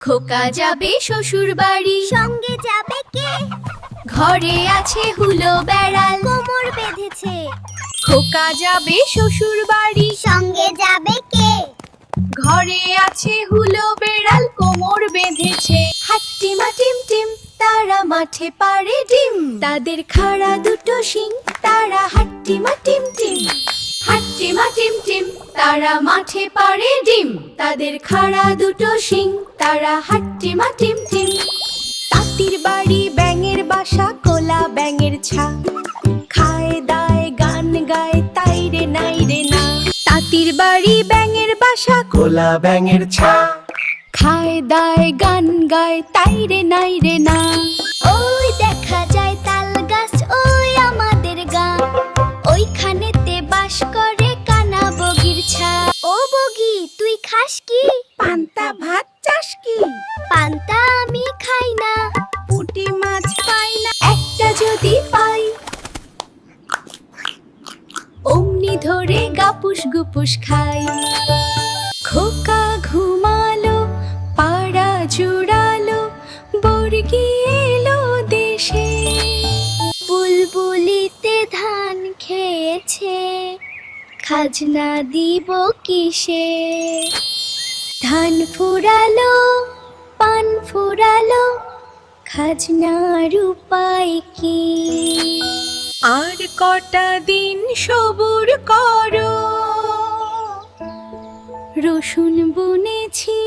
খোকা যাবে শ্বশুর বাড়ি, সঙ্গে যাবে কে? ঘরে আছে হুলো বেড়াল, কোমর বেঁধেছে। খোকা যাবে শ্বশুর বাড়ি, সঙ্গে যাবে কে? ঘরে আছে হুলো বেড়াল, কোমর বেঁধেছে। হাট্টিমা টিম টিম, তারা মাঠে পাড়ে ডিম, তাদের খাড়া দুটো শিং, তারা হাট্টিমা টিম টিম। হাট্টিমা টিম টিম, তারা মাঠে পাড়ে ডিম, তাদের খাড়া দুটো শিং, তারা হাট্টিমা টিম টিম। তাঁতির বাড়ি ব্যাঙের বাসা, কোলা ব্যাঙের ছা, খায় দায় গান গায় তাই রে নাই রে না। তাঁতির বাড়ি ব্যাঙের বাসা, কোলা ব্যাঙের ছা, খায় দায় গান গায় তাই রে নাই রে না। ওই দেখা যায় তাল গাছ, ওই আমাদের গাঁ, ওইখানেতে বাস করে কানা বগির ছা। ও বগি, তুই খাস কি? পান্তা ভাত চাস কি? পান্তা আমি খাই না। পুঁটি মাছ পাই না, একটা যদি পাই অমনি ধরে গাপুস গুপুস খাই। খোকা ঘুমালো, পাড়া জুড়ালো, বর্গি এলো দেশে। বুলবুলিতে ধান খেয়েছে, খাজনা দিব কিসে? ধান ফুরালো, পান ফুরালো, খাজনার উপায় কি? আর কটা দিন সবুর করো, রসুন বুনেছি